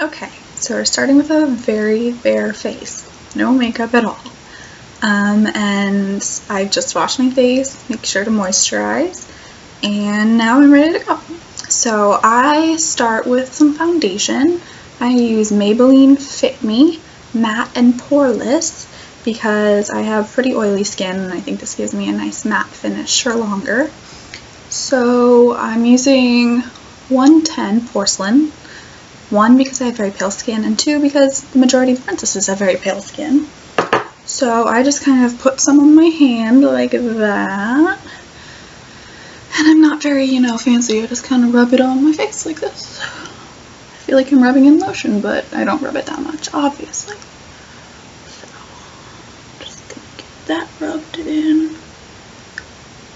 Okay, so we're starting with a very bare face, no makeup at all. And I just washed my face, make sure to moisturize, and now I'm ready to go. So I start with some foundation. I use Maybelline Fit Me Matte and Poreless because I have pretty oily skin and I think this gives me a nice matte finish for longer. So I'm using 110 Porcelain. 1, because I have very pale skin, and 2, because the majority of princesses have very pale skin. So I just kind of put some on my hand like that. And I'm not very, fancy. I just kind of rub it on my face like this. I feel like I'm rubbing in lotion, but I don't rub it that much, obviously. So, just gonna get that rubbed in.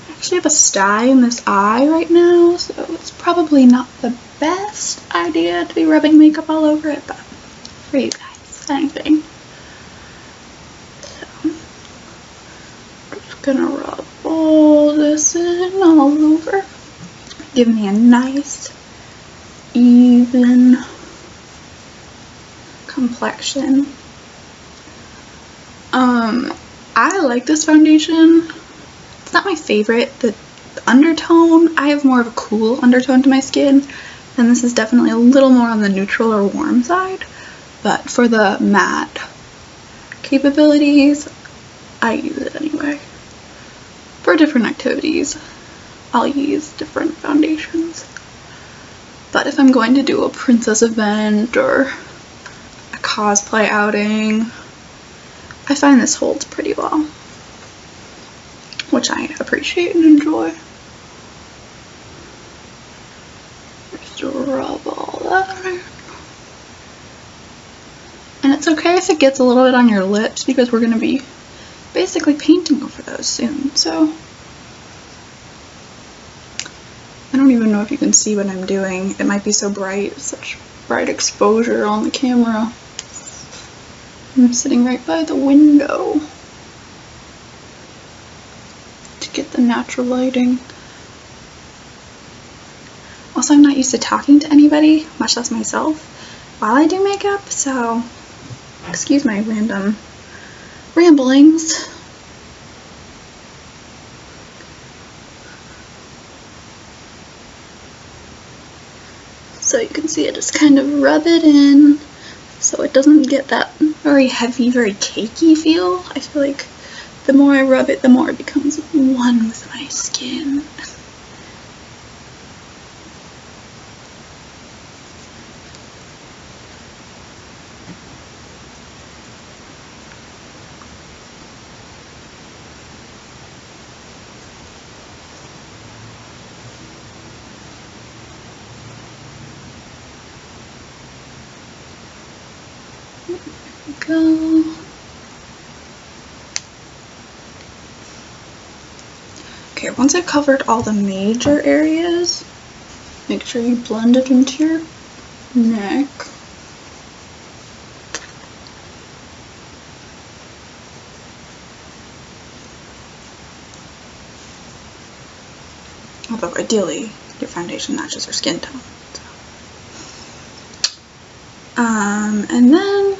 I actually have a sty in this eye right now, so it's probably not the best idea to be rubbing makeup all over it, but for you guys, anything. So, I'm just gonna rub all this in all over, give me a nice, even complexion. I like this foundation. It's not my favorite. The undertone, I have more of a cool undertone to my skin, and this is definitely a little more on the neutral or warm side, but for the matte capabilities, I use it anyway. For different activities, I'll use different foundations, but if I'm going to do a princess event or a cosplay outing, I find this holds pretty well, which I appreciate and enjoy. Just rub all that in. And it's okay if it gets a little bit on your lips because we're going to be basically painting over those soon, so I don't even know if you can see what I'm doing. It might be so bright, such bright exposure on the camera. I'm sitting right by the window to get the natural lighting. Also, I'm not used to talking to anybody, much less myself, while I do makeup, so excuse my random ramblings. So you can see I just kind of rub it in so it doesn't get that very heavy, very cakey feel. I feel like the more I rub it, the more it becomes one with my skin. Go. Okay, once I've covered all the major areas, make sure you blend it into your neck. Although ideally, your foundation matches your skin tone. So. And then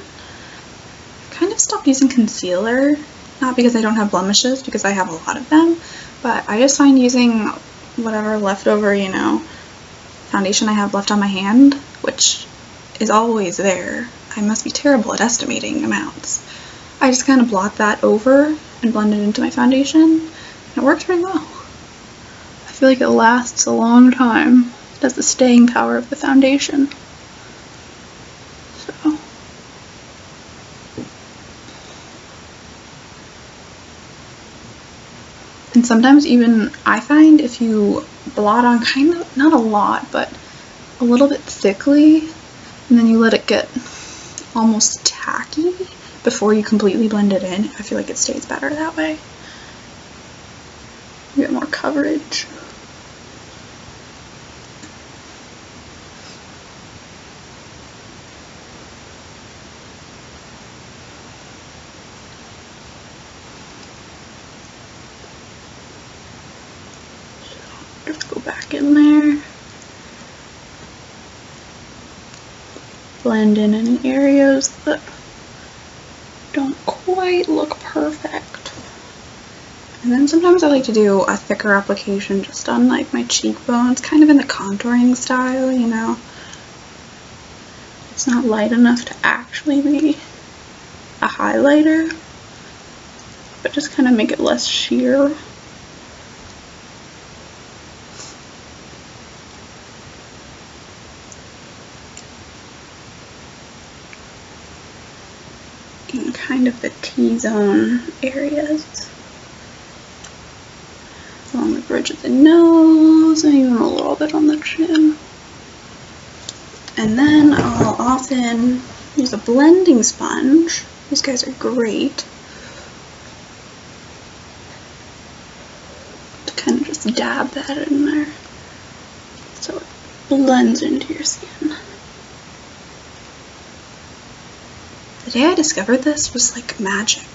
kind of stopped using concealer, not because I don't have blemishes, because I have a lot of them, but I just find using whatever leftover, foundation I have left on my hand, which is always there. I must be terrible at estimating amounts. I just kind of blot that over and blend it into my foundation, and it works pretty well. I feel like it lasts a long time. It has the staying power of the foundation. So. And sometimes even I find if you blot on kind of, not a lot, but a little bit thickly, and then you let it get almost tacky before you completely blend it in, I feel like it stays better that way. You get more coverage. Just go back in there. blend in any areas that don't quite look perfect. And then sometimes I like to do a thicker application just on like my cheekbones, kind of in the contouring style, you know. It's not light enough to actually be a highlighter, but just kind of make it less sheer. In kind of the T-zone areas. Along the bridge of the nose, and even a little bit on the chin. And then I'll often use a blending sponge. These guys are great. To kind of just dab that in there so it blends into your skin. The day I discovered this was like magic.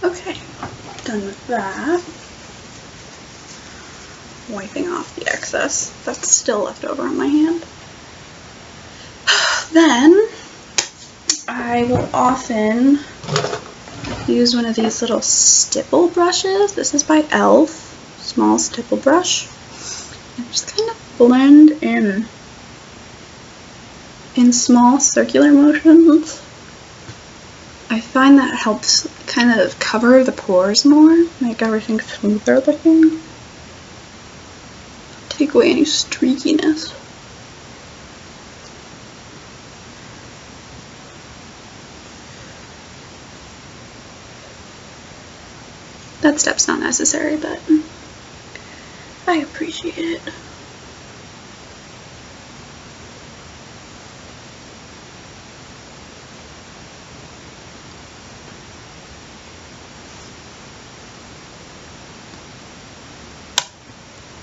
Okay, done with that. Wiping off the excess that's still left over on my hand. Then I will often use one of these little stipple brushes. This is by e.l.f. Small stipple brush. And just kind of blend in small circular motions. I find that helps kind of cover the pores more, make everything smoother looking. Take away any streakiness. That step's not necessary, but I appreciate it.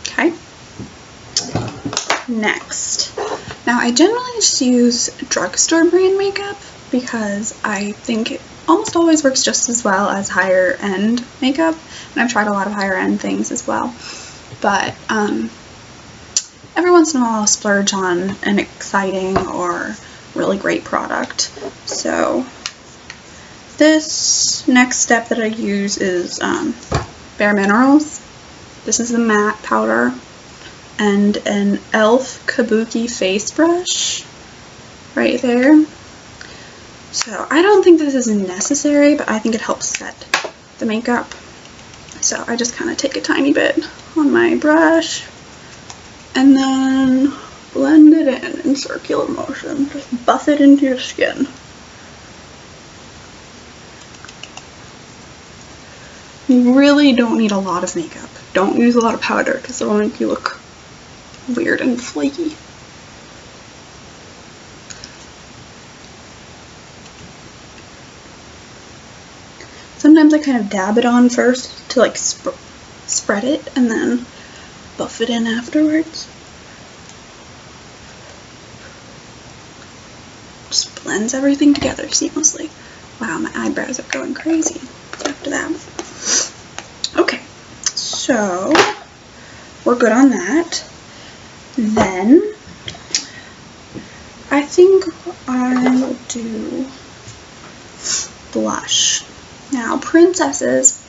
Okay. Next. Now I generally just use drugstore brand makeup because I think it almost always works just as well as higher end makeup, and I've tried a lot of higher end things as well, but every once in a while I'll splurge on an exciting or really great product. So this next step that I use is Bare Minerals. This is the matte powder and an e.l.f. Kabuki face brush right there. So I don't think this is necessary, but I think it helps set the makeup. So I just kind of take a tiny bit on my brush and then blend it in circular motion. Just buff it into your skin. You really don't need a lot of makeup. Don't use a lot of powder because it'll make you look weird and flaky. Sometimes I kind of dab it on first to like spread it and then buff it in afterwards. Just blends everything together seamlessly. Wow, my eyebrows are going crazy after that. Okay, so we're good on that. Then I think I will do blush. Now, princesses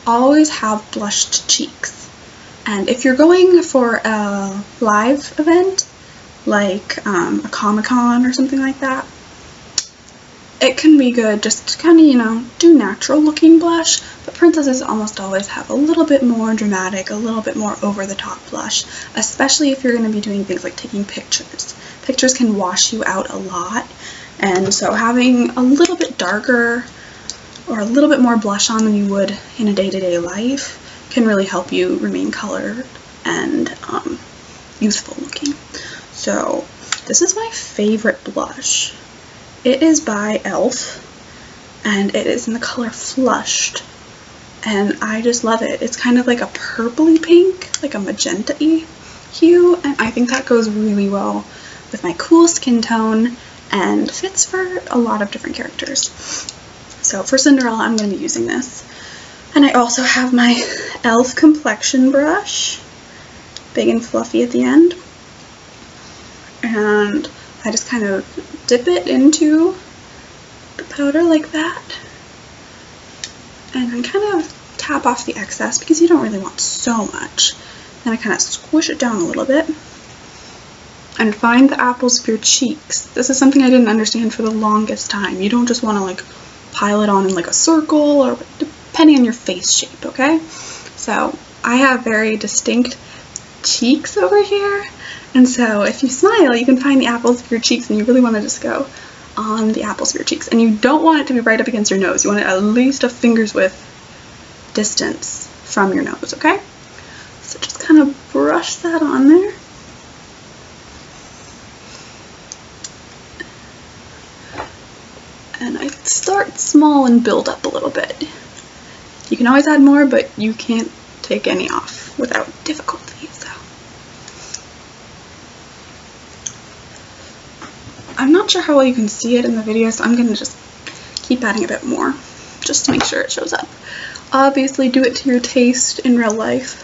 always have blushed cheeks, and if you're going for a live event, like a Comic-Con or something like that, it can be good just to kind of, you know, do natural looking blush, but princesses almost always have a little bit more dramatic, a little bit more over the top blush, especially if you're going to be doing things like taking pictures. Pictures can wash you out a lot, and so having a little bit darker or a little bit more blush on than you would in a day-to-day life can really help you remain colored and youthful looking. So this is my favorite blush. It is by e.l.f. and it is in the color Flushed, and I just love it. It's kind of like a purpley pink, like a magenta-y hue, and I think that goes really well with my cool skin tone and fits for a lot of different characters. So for Cinderella, I'm going to be using this. And I also have my e.l.f. complexion brush, big and fluffy at the end. And I just kind of dip it into the powder like that. And then kind of tap off the excess because you don't really want so much. Then I kind of squish it down a little bit. And find the apples of your cheeks. This is something I didn't understand for the longest time. You don't just want to like pile it on in like a circle, or depending on your face shape, okay? So I have very distinct cheeks over here, and so if you smile, you can find the apples of your cheeks, and you really want to just go on the apples of your cheeks. And you don't want it to be right up against your nose. You want it at least a finger's width distance from your nose, okay? So just kind of brush that on there. And I start small and build up a little bit. You can always add more, but you can't take any off without difficulty, so. I'm not sure how well you can see it in the video, so I'm going to just keep adding a bit more, just to make sure it shows up. Obviously, do it to your taste in real life,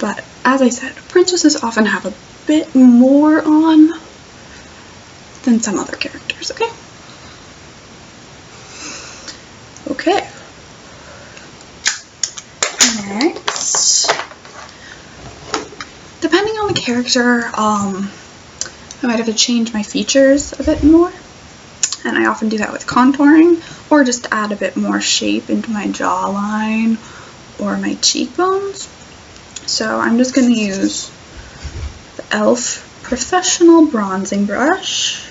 but as I said, princesses often have a bit more on than some other characters, okay? Okay. Next, depending on the character, I might have to change my features a bit more, and I often do that with contouring, or just add a bit more shape into my jawline or my cheekbones. So I'm just going to use the e.l.f. Professional Bronzing Brush.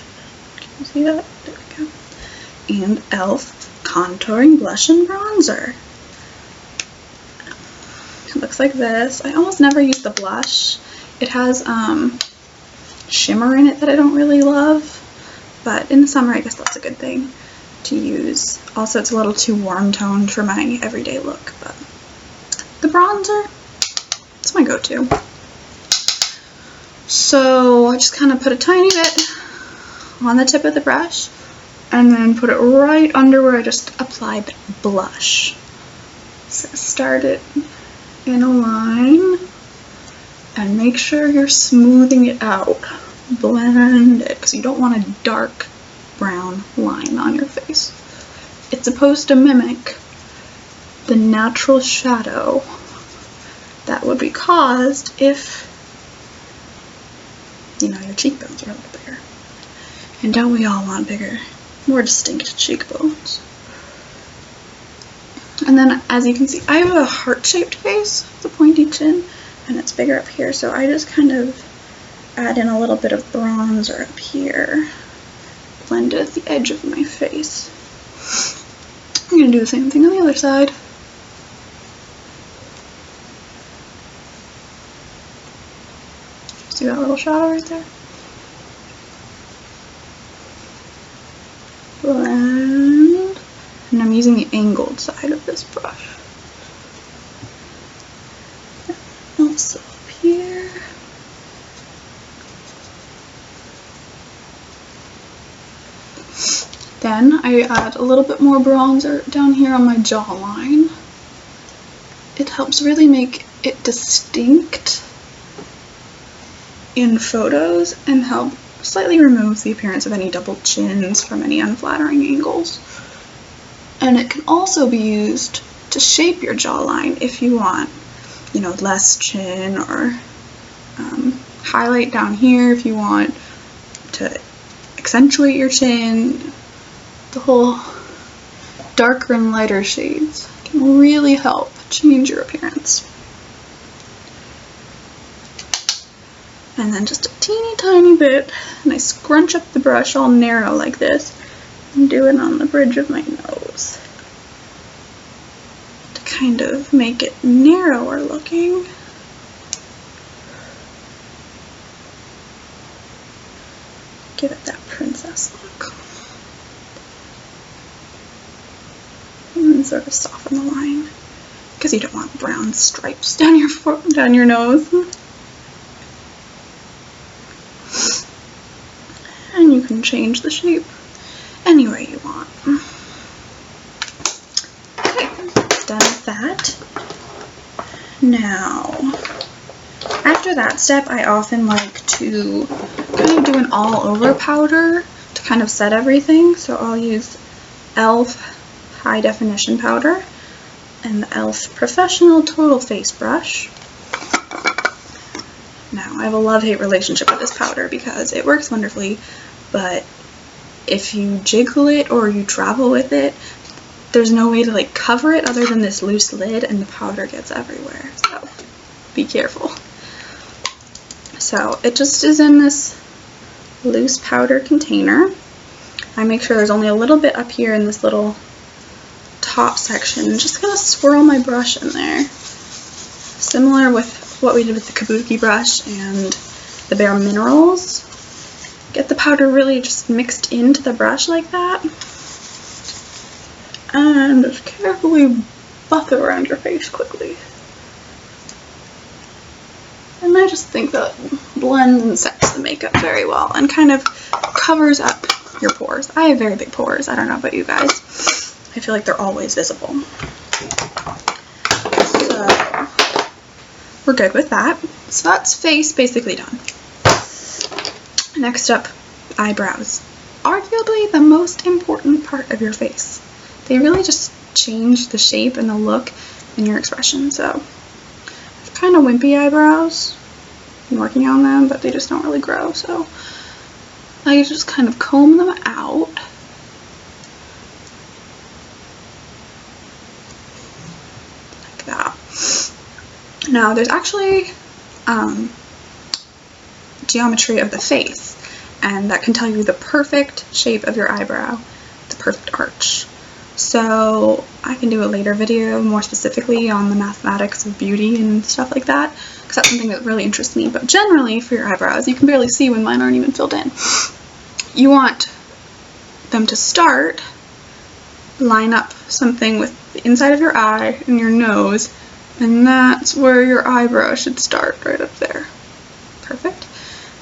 Can you see that? There we go. And e.l.f. Contouring Blush and Bronzer. It looks like this. I almost never use the blush. It has shimmer in it that I don't really love, but in the summer I guess that's a good thing to use. Also, it's a little too warm toned for my everyday look, but the bronzer, it's my go-to. So I just kind of put a tiny bit on the tip of the brush and then put it right under where I just applied blush. So start it in a line and make sure you're smoothing it out. Blend it, because you don't want a dark brown line on your face. It's supposed to mimic the natural shadow that would be caused if, you know, your cheekbones are a little bigger. And don't we all want bigger, more distinct cheekbones? And then, as you can see, I have a heart-shaped face with a pointy chin, and it's bigger up here, so I just kind of add in a little bit of bronzer up here, blend it at the edge of my face. I'm going to do the same thing on the other side. See that little shadow right there? Blend, and I'm using the angled side of this brush. Also up here. Then I add a little bit more bronzer down here on my jawline. It helps really make it distinct in photos and help slightly remove the appearance of any double chins from any unflattering angles. And it can also be used to shape your jawline if you want, you know, less chin, or highlight down here if you want to accentuate your chin. The whole darker and lighter shades can really help change your appearance. And then just a teeny tiny bit, and I scrunch up the brush all narrow like this and do it on the bridge of my nose to kind of make it narrower looking. Give it that princess look. And then sort of soften the line, because you don't want brown stripes down your nose. And you can change the shape any way you want. Okay, done with that. Now, after that step, I often like to kind of do an all-over powder to kind of set everything. So I'll use e.l.f. High Definition Powder and the e.l.f. Professional Total Face Brush. Now, I have a love-hate relationship with this powder because it works wonderfully, but if you jiggle it or you travel with it, there's no way to like cover it other than this loose lid, and the powder gets everywhere, so be careful. So it just is in this loose powder container. I make sure there's only a little bit up here in this little top section. Just gonna swirl my brush in there. Similar with what we did with the Kabuki brush and the Bare Minerals. Get the powder really just mixed into the brush like that. And just carefully buff it around your face quickly. And I just think that blends and sets the makeup very well and kind of covers up your pores. I have very big pores. I don't know about you guys. I feel like they're always visible. So we're good with that. So that's face basically done. Next up, eyebrows. Arguably the most important part of your face. They really just change the shape and the look and your expression. So I've kind of wimpy eyebrows. I'm working on them, but they just don't really grow. So I just kind of comb them out. Like that. Now there's actually geometry of the face, and that can tell you the perfect shape of your eyebrow, the perfect arch. So I can do a later video more specifically on the mathematics of beauty and stuff like that, because that's something that really interests me. But generally for your eyebrows, you can barely see when mine aren't even filled in. You want them to start, line up something with the inside of your eye and your nose, and that's where your eyebrow should start, right up there. Perfect.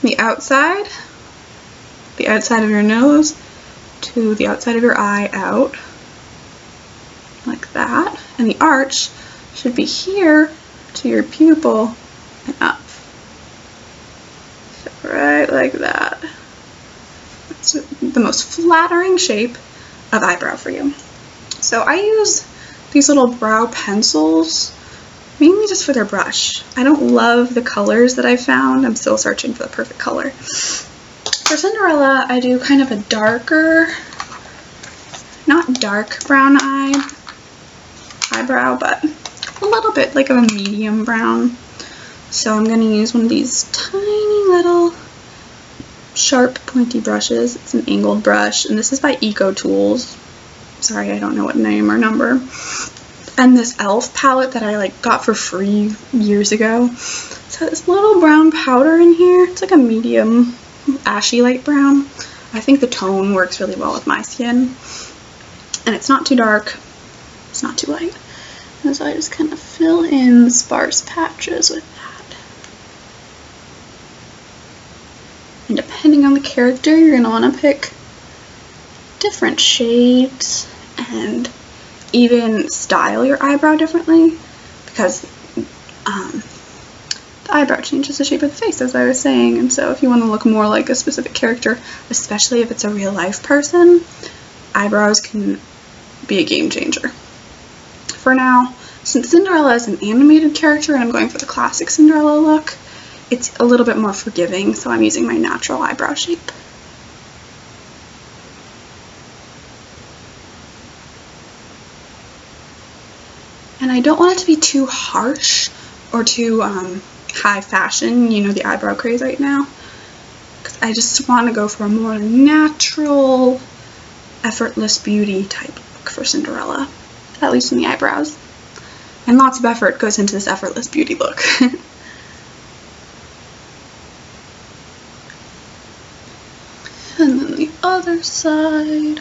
The outside of your nose to the outside of your eye out, like that. And the arch should be here to your pupil and up. So right like that. That's the most flattering shape of eyebrow for you. So I use these little brow pencils mainly just for their brush. I don't love the colors that I found. I'm still searching for the perfect color. For Cinderella, I do kind of a darker, not dark brown eyebrow, but a little bit like of a medium brown. So I'm going to use one of these tiny little sharp pointy brushes. It's an angled brush, and this is by Eco Tools. Sorry, I don't know what name or number. And this e.l.f. palette that I got for free years ago. So this little brown powder in here. It's like a medium ashy light brown. I think the tone works really well with my skin. And it's not too dark. It's not too light. And so I just kind of fill in the sparse patches with that. And depending on the character, you're going to want to pick different shades and even style your eyebrow differently, because the eyebrow changes the shape of the face, as I was saying. And so if you want to look more like a specific character, especially if it's a real life person, eyebrows can be a game changer. For now, since Cinderella is an animated character and I'm going for the classic Cinderella look, it's a little bit more forgiving, so I'm using my natural eyebrow shape. And I don't want it to be too harsh or too high fashion, you know, the eyebrow craze right now. Because I just want to go for a more natural, effortless beauty type look for Cinderella, at least in the eyebrows. And lots of effort goes into this effortless beauty look. And then the other side.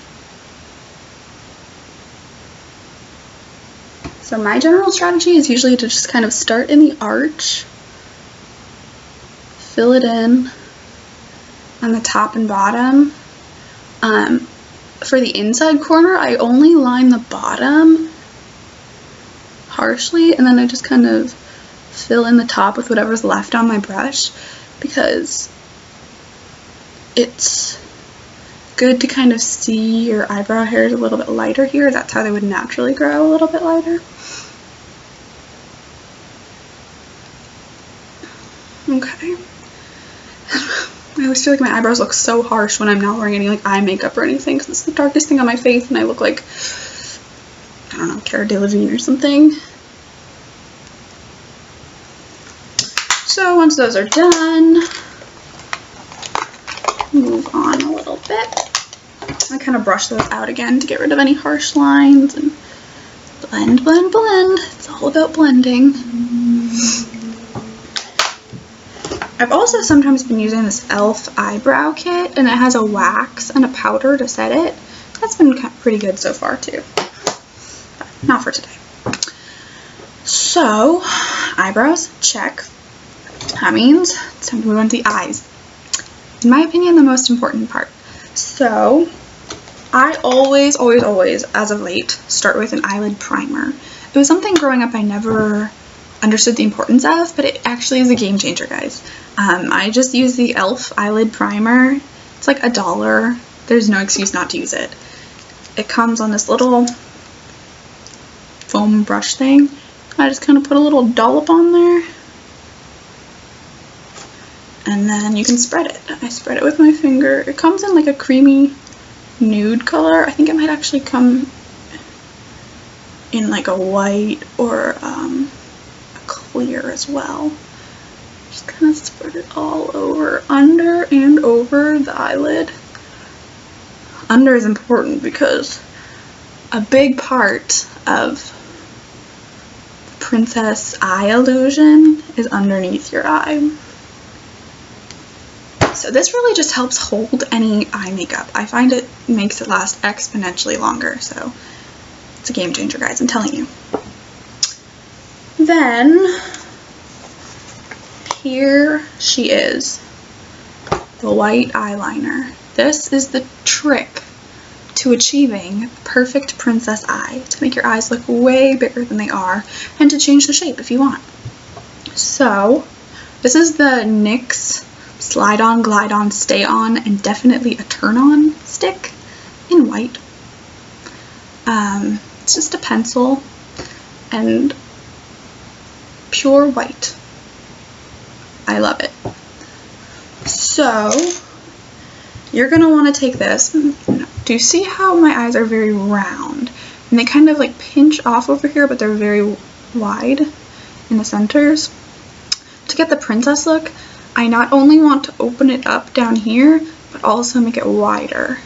So my general strategy is usually to just kind of start in the arch, fill it in on the top and bottom, For the inside corner, I only line the bottom harshly, and then I just kind of fill in the top with whatever's left on my brush, because it's good to kind of see your eyebrow hairs a little bit lighter here. That's how they would naturally grow, a little bit lighter. Okay. I always feel like my eyebrows look so harsh when I'm not wearing any like eye makeup or anything, because it's the darkest thing on my face and I look like, I don't know, Cara Delevingne or something. So once those are done, move on a little bit. I kind of brush those out again to get rid of any harsh lines and blend, blend, blend. It's all about blending. I've also sometimes been using this e.l.f. eyebrow kit, and it has a wax and a powder to set it. That's been pretty good so far too, but not for today. So, eyebrows, check. That means it's time to move on to the eyes. In my opinion, the most important part. So, I always, as of late, start with an eyelid primer. It was something growing up I never understood the importance of, but it actually is a game changer, guys. I just use the e.l.f. eyelid primer. It's like $1. There's no excuse not to use it. It comes on this little foam brush thing. I just kind of put a little dollop on there, and then you can spread it. I spread it with my finger. It comes in like a creamy nude color. I think it might actually come in like a white or a clear as well. Just kind of spread it all over, under and over the eyelid. Under is important because a big part of the princess eye illusion is underneath your eye. So this really just helps hold any eye makeup. I find it makes it last exponentially longer, so it's a game changer, guys, I'm telling you. Then, here she is, the white eyeliner. This is the trick to achieving perfect princess eye, to make your eyes look way bigger than they are, and to change the shape if you want. So, this is the NYX Slide On, Glide On, Stay On, and Definitely a Turn On stick in white. It's just a pencil and pure white. I love it. So, you're going to want to take this. Do you see how my eyes are very round? And they kind of like pinch off over here, but they're very wide in the centers. To get the princess look, I not only want to open it up down here, but also make it wider.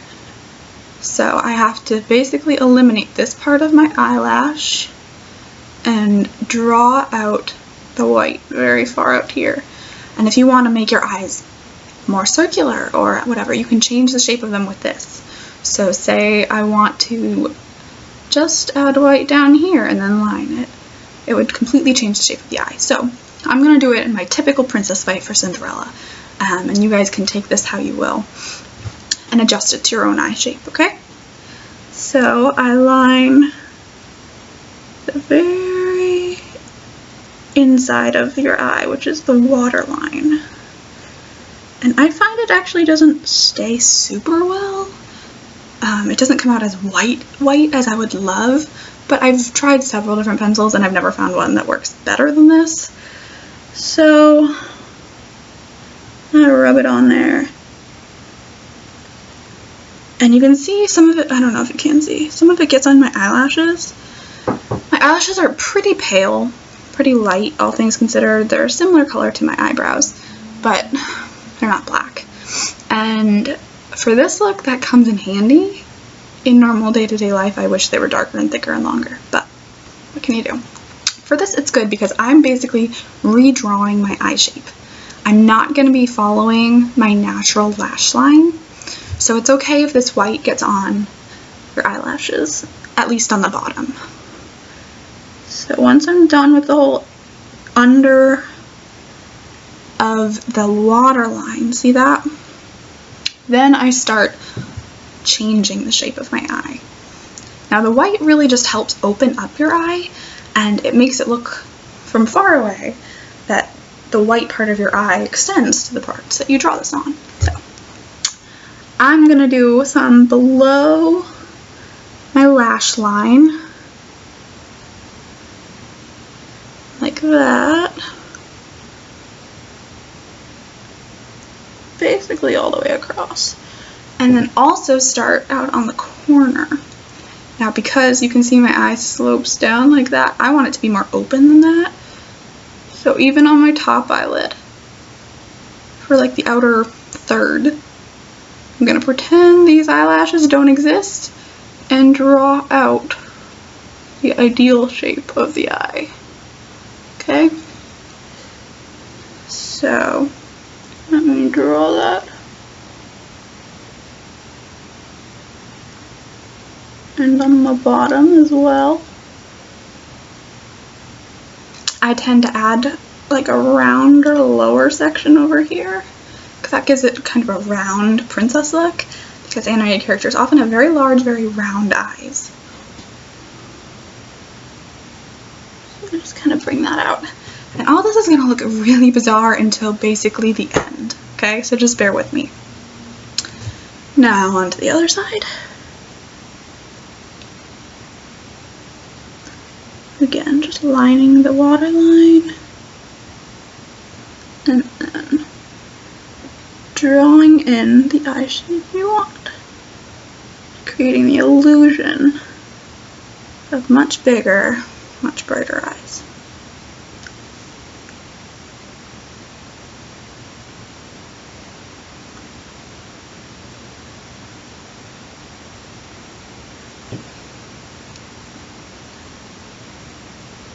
So I have to basically eliminate this part of my eyelash and draw out the white very far out here. And if you want to make your eyes more circular or whatever, you can change the shape of them with this. So say I want to just add white down here and then line it. It would completely change the shape of the eye. So I'm going to do it in my typical princess way for Cinderella. And you guys can take this how you will and adjust it to your own eye shape, okay? So I line the very inside of your eye, which is the waterline. And I find it actually doesn't stay super well. It doesn't come out as white as I would love, but I've tried several different pencils and I've never found one that works better than this. So I rub it on there. And you can see some of it, I don't know if you can see, some of it gets on my eyelashes. My eyelashes are pretty pale, pretty light, all things considered. They're a similar color to my eyebrows, but they're not black. And for this look, that comes in handy. In normal day-to-day life, I wish they were darker and thicker and longer, but what can you do? For this, it's good because I'm basically redrawing my eye shape. I'm not going to be following my natural lash line, so it's okay if this white gets on your eyelashes, at least on the bottom. So once I'm done with the whole under of the waterline, see that? Then I start changing the shape of my eye. Now the white really just helps open up your eye, and it makes it look from far away that the white part of your eye extends to the parts that you draw this on. So I'm gonna do some below my lash line, like that, basically all the way across, and then also start out on the corner. Now because you can see my eye slopes down like that, I want it to be more open than that. So even on my top eyelid, for like the outer third, I'm gonna pretend these eyelashes don't exist and draw out the ideal shape of the eye. Okay? So let me draw that. And on the bottom as well. I tend to add like a rounder lower section over here, because that gives it kind of a round princess look, because animated characters often have very large, very round eyes. So just kind of bring that out. And all this is going to look really bizarre until basically the end, okay? So just bear with me. Now onto the other side. Again, just lining the waterline, and then drawing in the eye shape you want, creating the illusion of much bigger, much brighter eyes.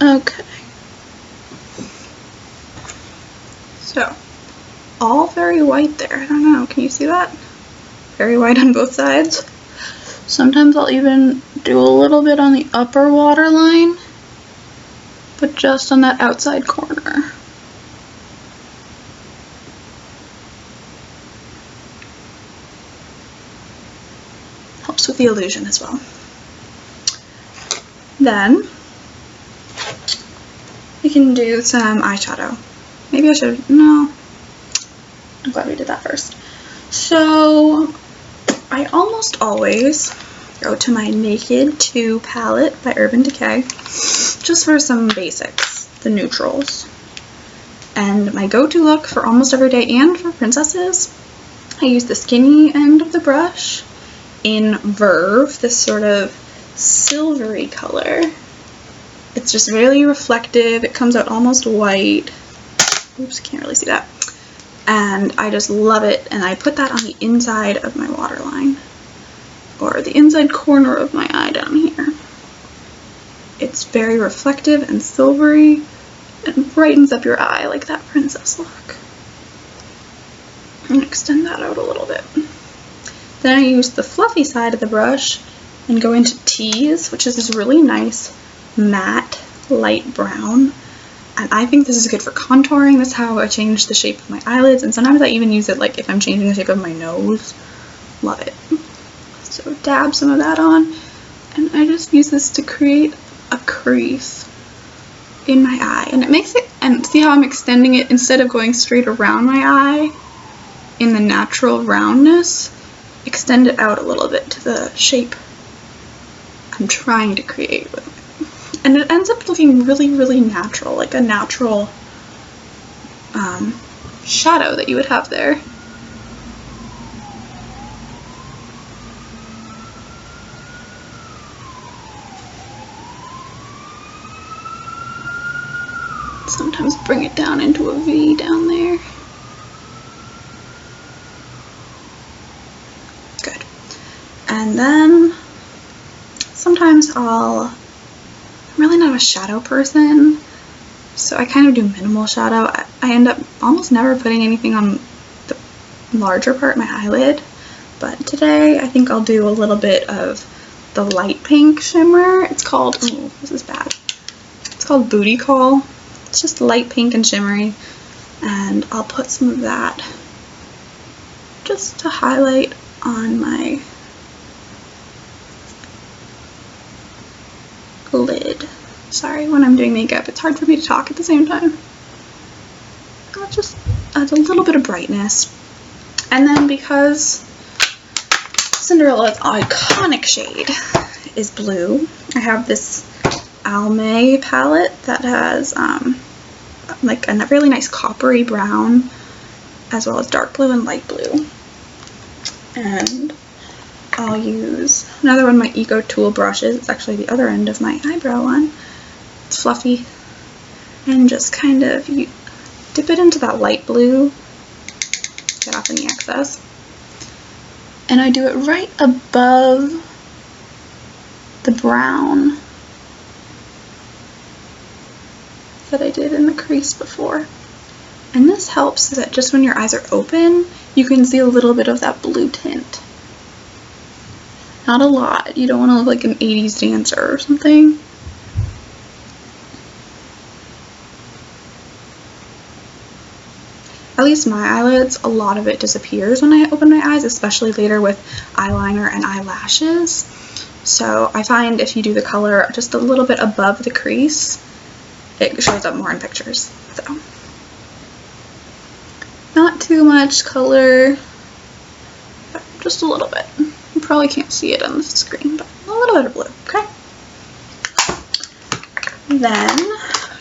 Okay, so all very white there. I don't know, can you see that? Very white on both sides. Sometimes I'll even do a little bit on the upper waterline, but just on that outside corner. Helps with the illusion as well. Then we can do some eyeshadow. Maybe I should, no, I'm glad we did that first. So I almost always go to my Naked 2 palette by Urban Decay, just for some basics, the neutrals. And my go-to look for almost every day and for princesses, I use the skinny end of the brush in Verve, this sort of silvery color. It's just really reflective, it comes out almost white. Oops, can't really see that. And I just love it, and I put that on the inside of my waterline, or the inside corner of my eye down here. It's very reflective and silvery, and brightens up your eye like that princess look. And extend that out a little bit. Then I use the fluffy side of the brush and go into Tease, which is this really nice matte light brown, and I think this is good for contouring. That's how I change the shape of my eyelids, and sometimes I even use it like if I'm changing the shape of my nose. Love it. So dab some of that on, and I just use this to create a crease in my eye, and it makes it, and see how I'm extending it instead of going straight around my eye in the natural roundness, extend it out a little bit to the shape I'm trying to create with it. And it ends up looking really, really natural, like a natural shadow that you would have there. Sometimes bring it down into a V down there. Good. And then sometimes I'm really not a shadow person, so I kind of do minimal shadow. I end up almost never putting anything on the larger part of my eyelid, but today I think I'll do a little bit of the light pink shimmer. It's called, oh, this is bad. It's called Booty Call. It's just light pink and shimmery, and I'll put some of that just to highlight on my lid. Sorry, when I'm doing makeup, it's hard for me to talk at the same time. I'll just add a little bit of brightness. And then because Cinderella's iconic shade is blue, I have this Almay palette that has like a really nice coppery brown, as well as dark blue and light blue. And I'll use another one of my Eco Tool brushes. It's actually the other end of my eyebrow one. It's fluffy. And just kind of dip it into that light blue, get off any excess. And I do it right above the brown that I did in the crease before. And this helps so that just when your eyes are open, you can see a little bit of that blue tint. Not a lot. You don't want to look like an 80s dancer or something. At least my eyelids, a lot of it disappears when I open my eyes, especially later with eyeliner and eyelashes. So I find if you do the color just a little bit above the crease, it shows up more in pictures. So not too much color, but just a little bit. You probably can't see it on the screen, but a little bit of blue, okay? Then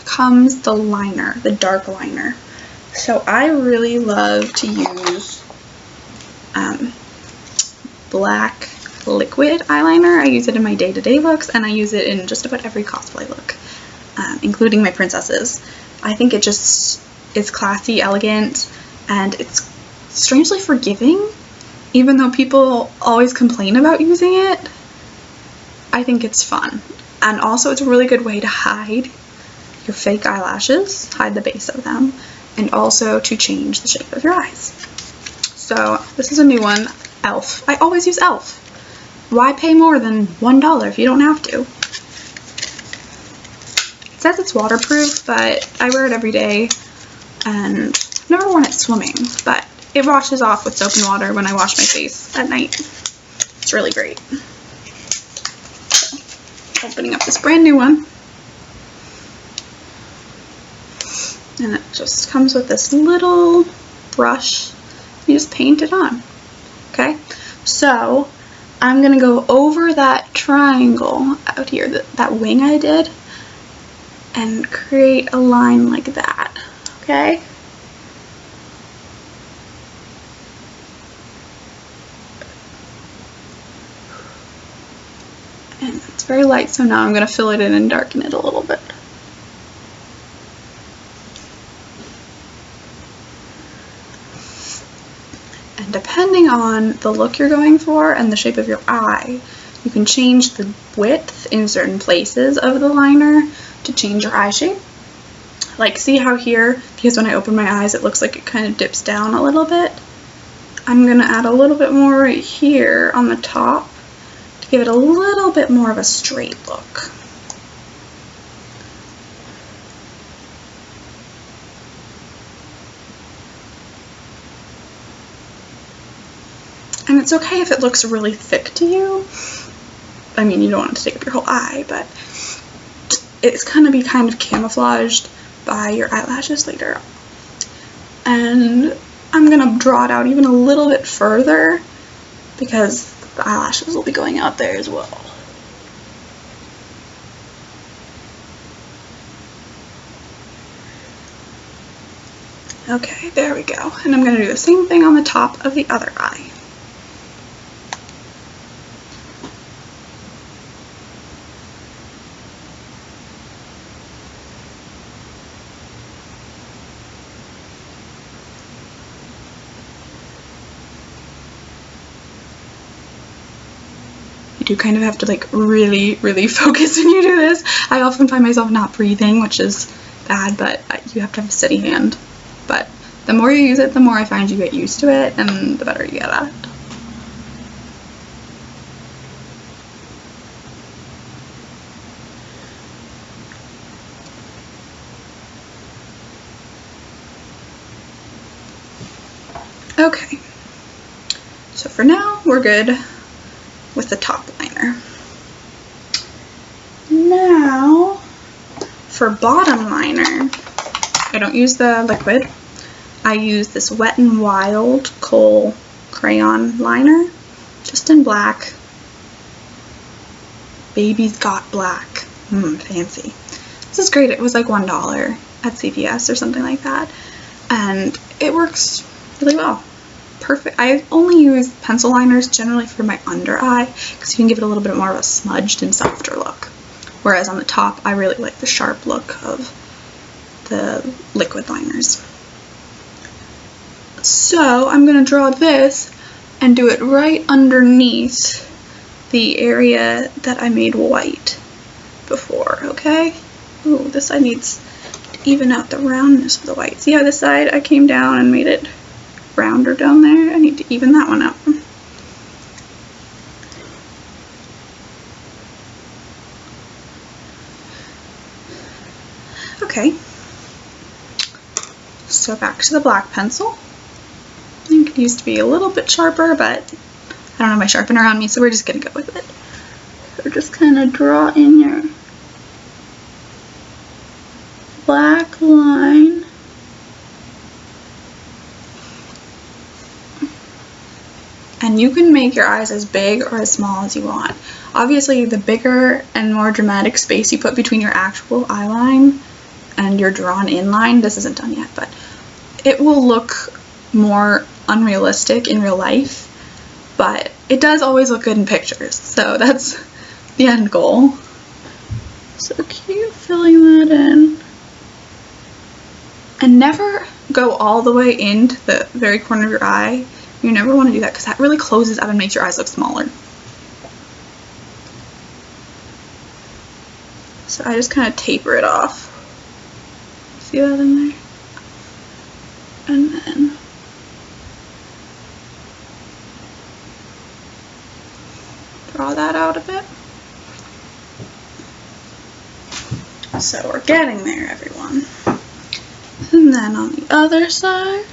comes the liner, the dark liner. So I really love to use black liquid eyeliner. I use it in my day-to-day looks, and I use it in just about every cosplay look, including my princesses. I think it just is classy, elegant, and it's strangely forgiving. Even though people always complain about using it, I think it's fun. And also it's a really good way to hide your fake eyelashes, hide the base of them, and also to change the shape of your eyes. So this is a new one, e.l.f. I always use e.l.f. Why pay more than $1 if you don't have to? It says it's waterproof, but I wear it every day, and I've never worn it swimming, but it washes off with soap and water when I wash my face at night. It's really great. So, opening up this brand new one. And it just comes with this little brush. You just paint it on. Okay? So I'm going to go over that triangle out here, that wing I did, and create a line like that. Okay? And it's very light, so now I'm going to fill it in and darken it a little bit. And depending on the look you're going for and the shape of your eye, you can change the width in certain places of the liner to change your eye shape. Like, see how here, because when I open my eyes it looks like it kind of dips down a little bit? I'm going to add a little bit more right here on the top to give it a little bit more of a straight look. And it's okay if it looks really thick to you. I mean, you don't want it to take up your whole eye, but it's going to be kind of camouflaged by your eyelashes later. And I'm going to draw it out even a little bit further because the eyelashes will be going out there as well. Okay, there we go. And I'm going to do the same thing on the top of the other eye. You do kind of have to like really focus when you do this. I often find myself not breathing, which is bad, but you have to have a steady hand. But the more you use it, the more I find you get used to it, and the better you get at it. Okay, so for now, we're good with the top liner. Now, for bottom liner, I don't use the liquid. I use this Wet n Wild Kohl crayon liner, just in black. Baby's Got Black. Fancy. This is great. It was like $1 at CVS or something like that. And it works really well. Perfect. I only use pencil liners generally for my under eye because you can give it a little bit more of a smudged and softer look. Whereas on the top, I really like the sharp look of the liquid liners. So I'm going to draw this and do it right underneath the area that I made white before, okay? Ooh, this side needs to even out the roundness of the white. See how this side I came down and made it rounder down there? I need to even that one out. Okay, so back to the black pencil. I think it used to be a little bit sharper, but I don't have my sharpener on me, so we're just gonna go with it. So just kind of draw in your black line. And you can make your eyes as big or as small as you want. Obviously, the bigger and more dramatic space you put between your actual eye line and your drawn in line, this isn't done yet, but it will look more unrealistic in real life, but it does always look good in pictures, so that's the end goal. So keep filling that in. And never go all the way into the very corner of your eye. You never want to do that because that really closes up and makes your eyes look smaller. So I just kind of taper it off. See that in there? And then draw that out a bit. So we're getting there, everyone. And then on the other side,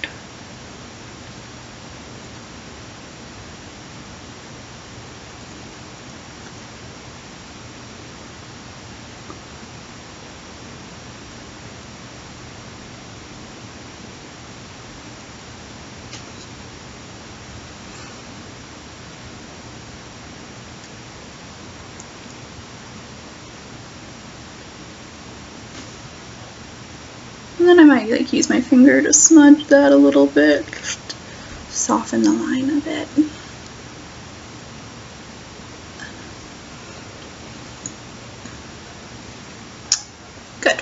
and then I might like use my finger to smudge that a little bit, just soften the line a bit. Good.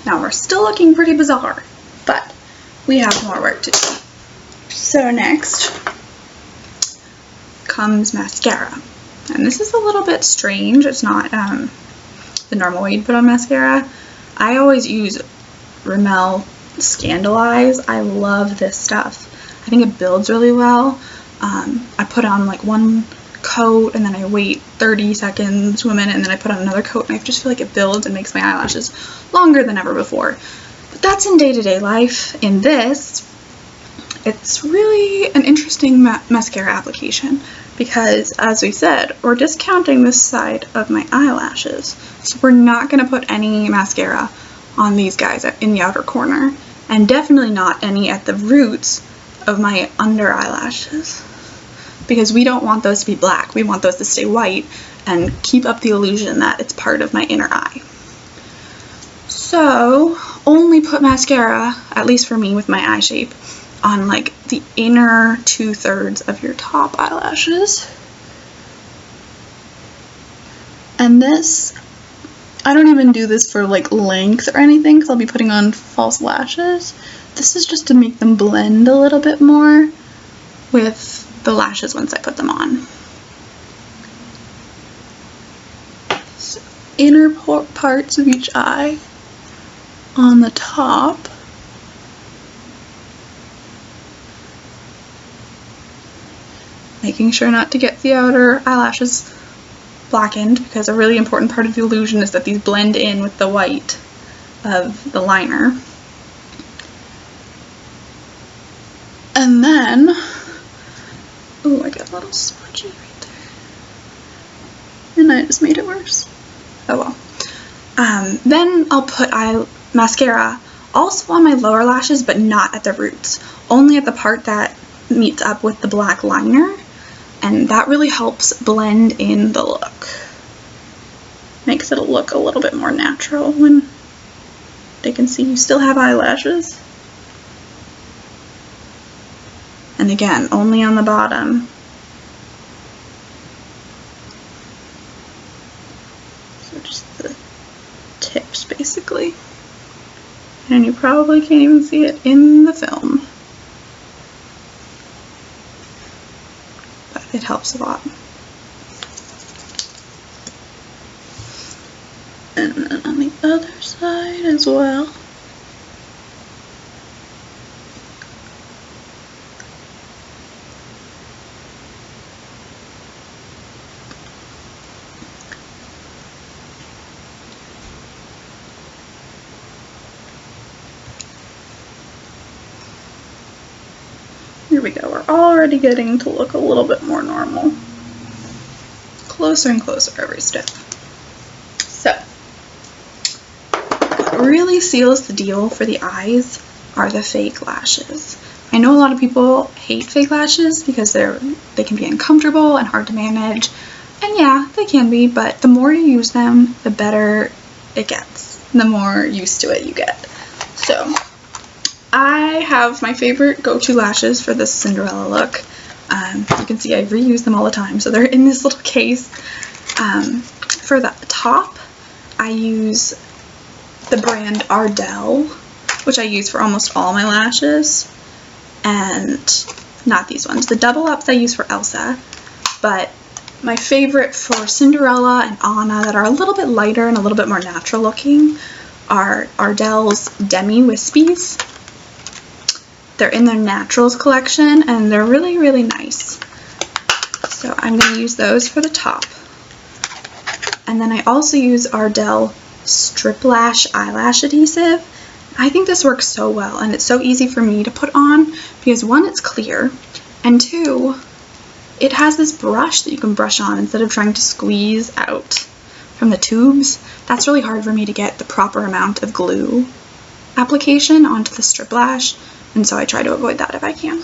Now we're still looking pretty bizarre, but we have more work to do. So next comes mascara. And this is a little bit strange. It's not the normal way you put on mascara. I always use Rimmel Scandalize. I love this stuff. I think it builds really well. I put on like one coat and then I wait 30 seconds to a minute and then I put on another coat and I just feel like it builds and makes my eyelashes longer than ever before. But that's in day-to-day life. In this, it's really an interesting mascara application because, as we said, we're discounting this side of my eyelashes. So we're not going to put any mascara on these guys in the outer corner, and definitely not any at the roots of my under eyelashes, because we don't want those to be black. We want those to stay white and keep up the illusion that it's part of my inner eye. So only put mascara, at least for me with my eye shape, on like the inner 2/3 of your top eyelashes. And this, I don't even do this for like length or anything because I'll be putting on false lashes. This is just to make them blend a little bit more with the lashes once I put them on. So inner parts of each eye on the top. Making sure not to get the outer eyelashes blackened, because a really important part of the illusion is that these blend in with the white of the liner. And then, oh, I got a little smudgy right there. And I just made it worse. Oh well. Then I'll put mascara also on my lower lashes, but not at the roots, only at the part that meets up with the black liner, and that really helps blend in the look. Makes it look a little bit more natural when they can see you still have eyelashes. And again, only on the bottom. So just the tips basically. And you probably can't even see it in the film. But it helps a lot. And then on the other side as well. Here we go, we're already getting to look a little bit more normal. Closer and closer every step. So, what really seals the deal for the eyes are the fake lashes. I know a lot of people hate fake lashes because they can be uncomfortable and hard to manage. And yeah, they can be, but the more you use them, the better it gets. The more used to it you get. So, I have my favorite go-to lashes for this Cinderella look. You can see I reuse them all the time, so they're in this little case. For the top, I use the brand Ardell, which I use for almost all my lashes, and not these ones. The double ups I use for Elsa, but my favorite for Cinderella and Anna that are a little bit lighter and a little bit more natural looking are Ardell's Demi Wispies. They're in their Naturals collection, and they're really, really nice. So I'm going to use those for the top. And then I also use Ardell Strip Lash Eyelash Adhesive. I think this works so well, and it's so easy for me to put on because one, it's clear, and two, it has this brush that you can brush on instead of trying to squeeze out from the tubes. That's really hard for me to get the proper amount of glue application onto the strip lash. And so I try to avoid that if I can.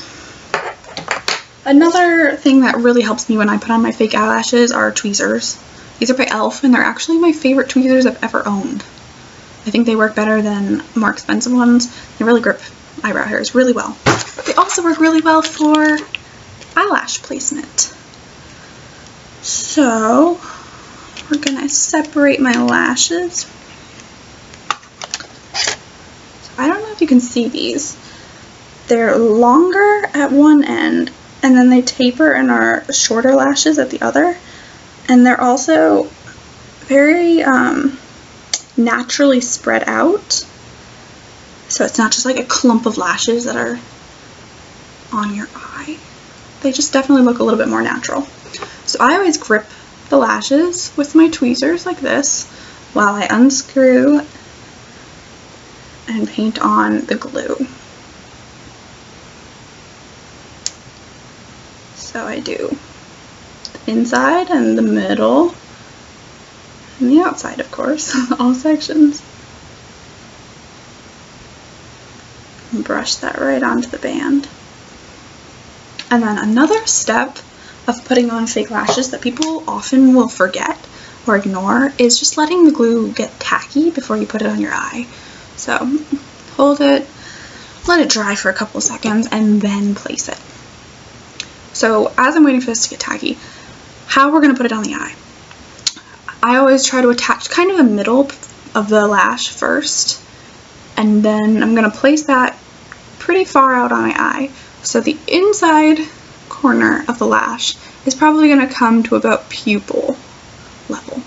Another thing that really helps me when I put on my fake eyelashes are tweezers. These are by e.l.f. and they're actually my favorite tweezers I've ever owned. I think they work better than more expensive ones. They really grip eyebrow hairs really well. But they also work really well for eyelash placement. So we're gonna separate my lashes. So I don't know if you can see these. They're longer at one end, and then they taper and are shorter lashes at the other. And they're also very naturally spread out. So it's not just like a clump of lashes that are on your eye. They just definitely look a little bit more natural. So I always grip the lashes with my tweezers like this while I unscrew and paint on the glue. So I do the inside and the middle and the outside, of course, all sections. And brush that right onto the band. And then another step of putting on fake lashes that people often will forget or ignore is just letting the glue get tacky before you put it on your eye. So hold it, let it dry for a couple seconds, and then place it. So as I'm waiting for this to get tacky, how we're going to put it on the eye. I always try to attach kind of the middle of the lash first, and then I'm going to place that pretty far out on my eye. So the inside corner of the lash is probably going to come to about pupil level.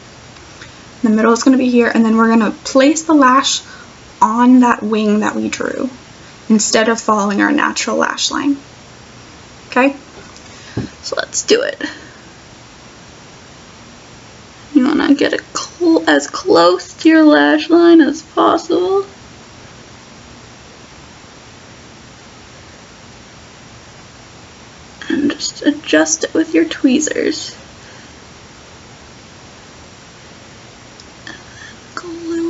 The middle is going to be here, and then we're going to place the lash on that wing that we drew instead of following our natural lash line. Okay? So let's do it. You want to get it as close to your lash line as possible. And just adjust it with your tweezers. And then glue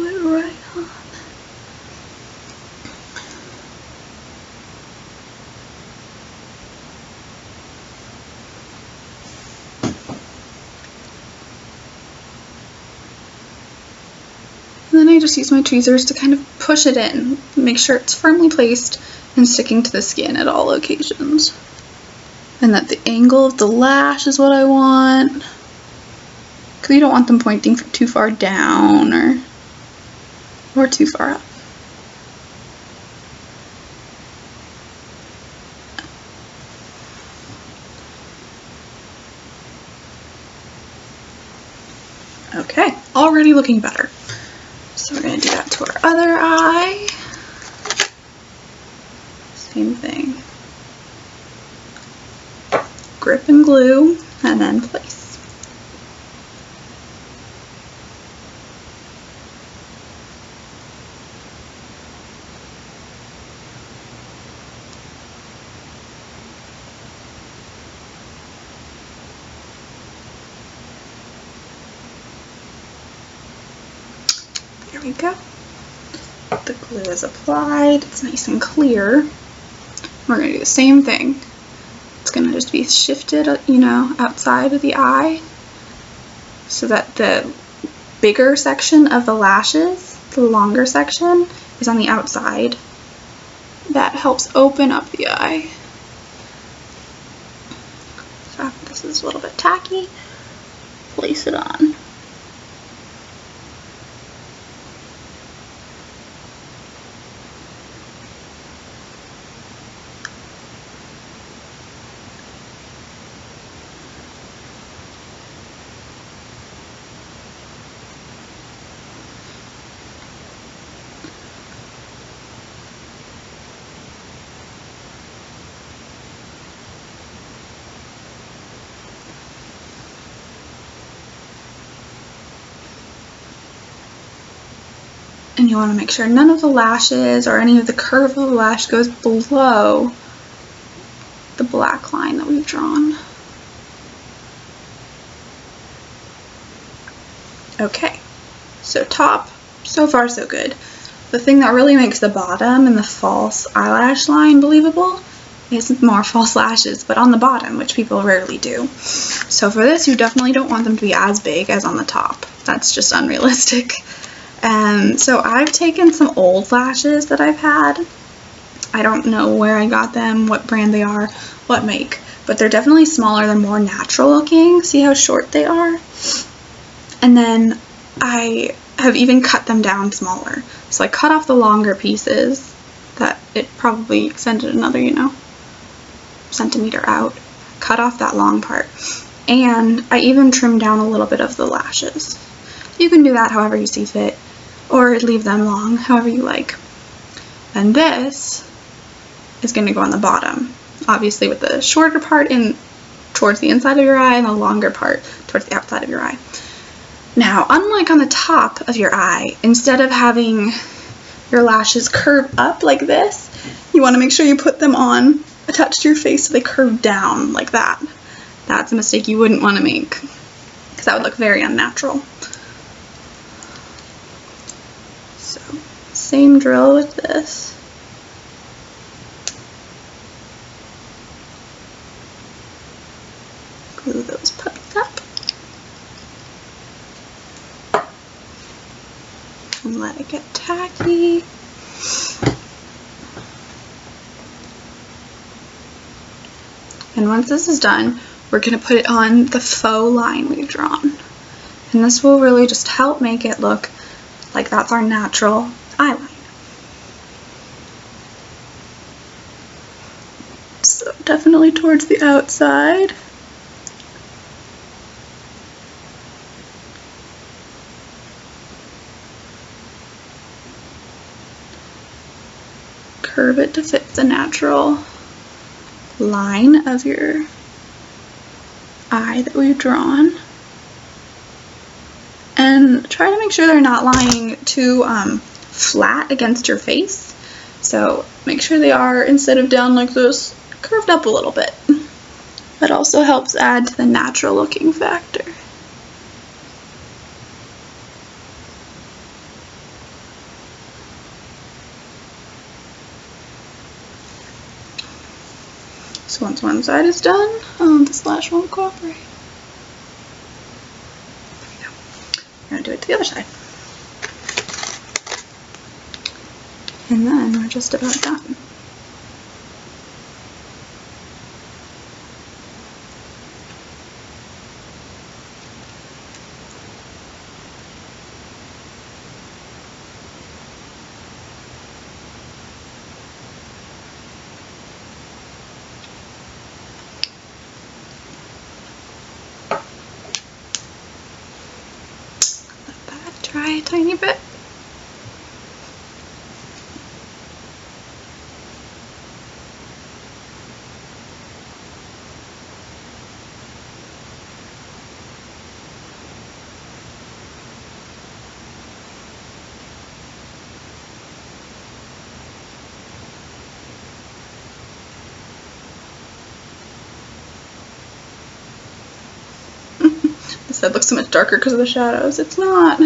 then I just use my tweezers to kind of push it in, make sure it's firmly placed and sticking to the skin at all locations. And that the angle of the lash is what I want, because you don't want them pointing too far down or too far up. Okay, already looking better. So we're going to do that to our other eye. Same thing. Grip and glue, and then place. There we go. The glue is applied. It's nice and clear. We're going to do the same thing. It's going to just be shifted, you know, outside of the eye so that the bigger section of the lashes, the longer section, is on the outside. That helps open up the eye. So after this is a little bit tacky, place it on. And you want to make sure none of the lashes or any of the curve of the lash goes below the black line that we've drawn. Okay, so top, so far so good. The thing that really makes the bottom and the false eyelash line believable is more false lashes, but on the bottom, which people rarely do. So for this, you definitely don't want them to be as big as on the top. That's just unrealistic. So I've taken some old lashes that I've had. I don't know where I got them, what brand they are, what make, but they're definitely smaller, they're more natural looking. See how short they are? And then I have even cut them down smaller. So I cut off the longer pieces that it probably extended another, you know, centimeter out. Cut off that long part. And I even trimmed down a little bit of the lashes. You can do that however you see fit, or leave them long, however you like. And this is going to go on the bottom, obviously with the shorter part in towards the inside of your eye and the longer part towards the outside of your eye. Now, unlike on the top of your eye, instead of having your lashes curve up like this, you want to make sure you put them on attached to your face so they curve down like that. That's a mistake you wouldn't want to make, because that would look very unnatural. So, same drill with this. Glue those puppies up. And let it get tacky. And once this is done, we're going to put it on the faux line we've drawn. And this will really just help make it look like that's our natural eyeliner. So definitely towards the outside. Curve it to fit the natural line of your eye that we've drawn. And try to make sure they're not lying too flat against your face. So make sure they are, instead of down like this, curved up a little bit. That also helps add to the natural looking factor. So once one side is done, this lash won't cooperate. There we go. We're going to do it to the other side. And then we're just about done. Let that dry a tiny bit. This side looks so much darker because of the shadows. It's not.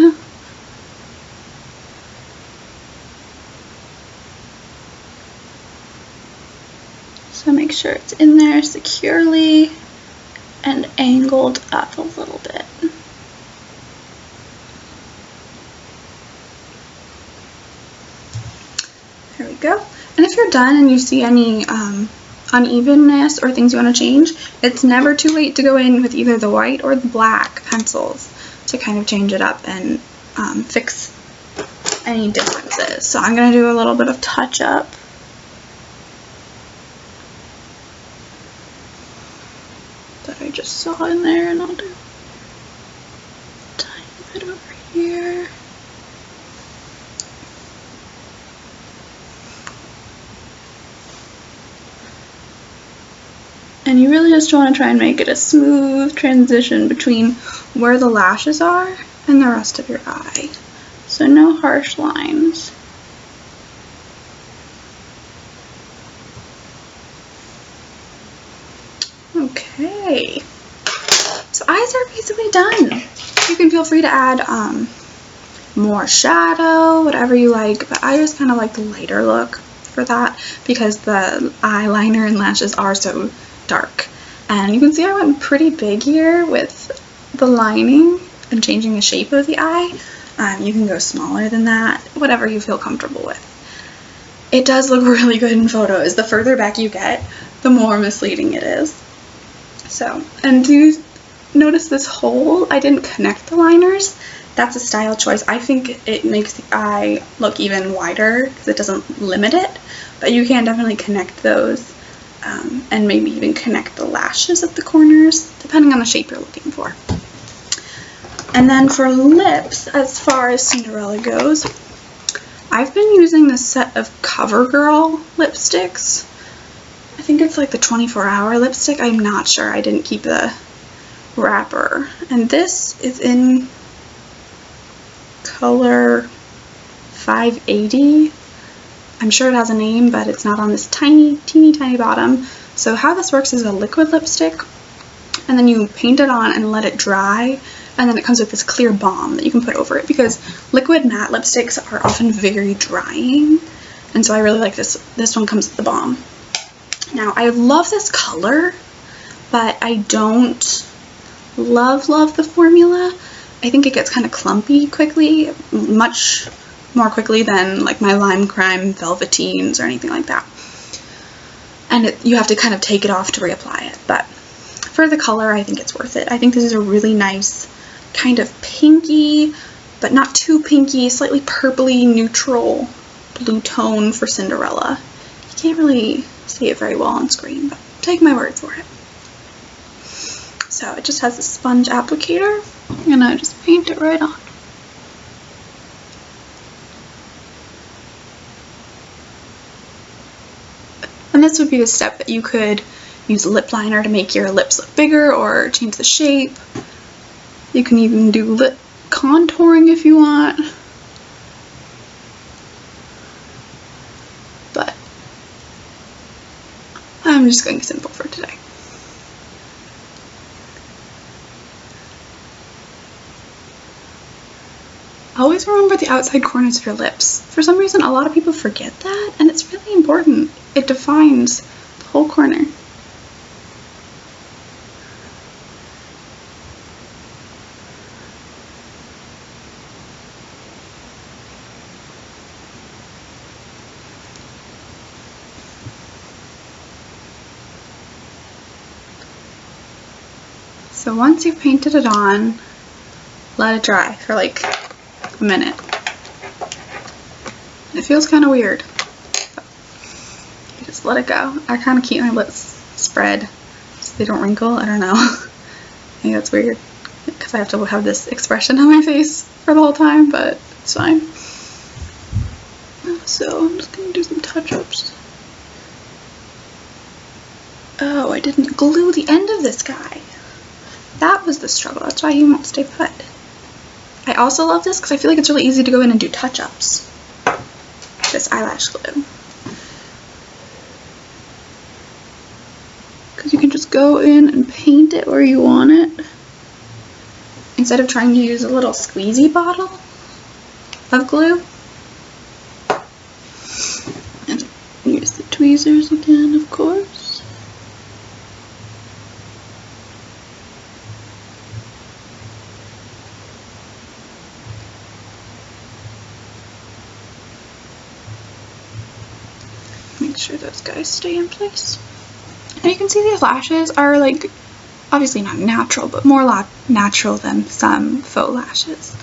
So make sure it's in there securely and angled up a little bit. There we go. And if you're done and you see any unevenness or things you want to change, it's never too late to go in with either the white or the black pencils to kind of change it up and fix any differences. So I'm going to do a little bit of touch up. That I just saw in there, and I'll do a tiny bit over here. And you really just want to try and make it a smooth transition between where the lashes are and the rest of your eye. So no harsh lines. Okay. So eyes are basically done. You can feel free to add more shadow, whatever you like, but I just kind of like the lighter look for that because the eyeliner and lashes are so dark. And you can see I went pretty big here with the lining and changing the shape of the eye. You can go smaller than that, whatever you feel comfortable with. It does look really good in photos. The further back you get, the more misleading it is. So, and do you notice this hole? I didn't connect the liners. That's a style choice. I think it makes the eye look even wider because it doesn't limit it, but you can definitely connect those. And maybe even connect the lashes at the corners, depending on the shape you're looking for. And then for lips, as far as Cinderella goes, I've been using this set of CoverGirl lipsticks. I think it's like the 24-hour lipstick. I'm not sure. I didn't keep the wrapper. And this is in color 580. I'm sure it has a name, but it's not on this teeny tiny bottom. So how this works is a liquid lipstick, and then you paint it on and let it dry, and then it comes with this clear balm that you can put over it because liquid matte lipsticks are often very drying, and so I really like this. This one comes with the balm. Now I love this color, but I don't love the formula. I think it gets kind of clumpy quickly, much more quickly than like my Lime Crime Velveteens or anything like that. And you have to kind of take it off to reapply it. But for the color, I think it's worth it. I think this is a really nice kind of pinky, but not too pinky, slightly purpley, neutral blue tone for Cinderella. You can't really see it very well on screen, but take my word for it. So it just has a sponge applicator, and I just paint it right on. And this would be the step that you could use a lip liner to make your lips look bigger or change the shape. You can even do lip contouring if you want. But I'm just going simple for today. Always remember the outside corners of your lips. For some reason, a lot of people forget that, and it's really important. It defines the whole corner. So once you've painted it on, let it dry for like a minute. It feels kind of weird. You just let it go. I kind of keep my lips spread so they don't wrinkle. I don't know. I think that's weird because I have to have this expression on my face for the whole time, but it's fine. So I'm just going to do some touch-ups. Oh, I didn't glue the end of this guy. That was the struggle. That's why he won't stay put. I also love this because I feel like it's really easy to go in and do touch-ups. This eyelash glue. Because you can just go in and paint it where you want it. Instead of trying to use a little squeezy bottle of glue. And use the tweezers again, of course. Make sure those guys stay in place. And you can see these lashes are like, obviously not natural, but more natural than some faux lashes.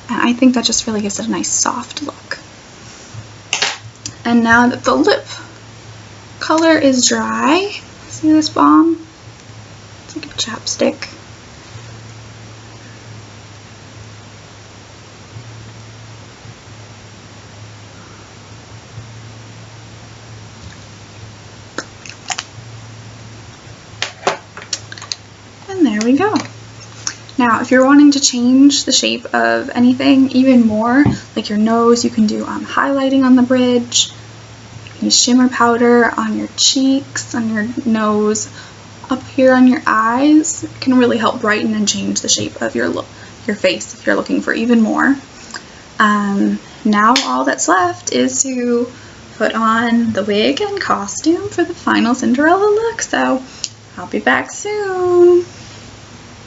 And I think that just really gives it a nice soft look. And now that the lip color is dry, see this balm? It's like a chapstick. And there we go. Now, if you're wanting to change the shape of anything even more, like your nose, you can do highlighting on the bridge. You can use shimmer powder on your cheeks, on your nose, up here on your eyes. It can really help brighten and change the shape of your face if you're looking for even more. Now all that's left is to put on the wig and costume for the final Cinderella look. So I'll be back soon.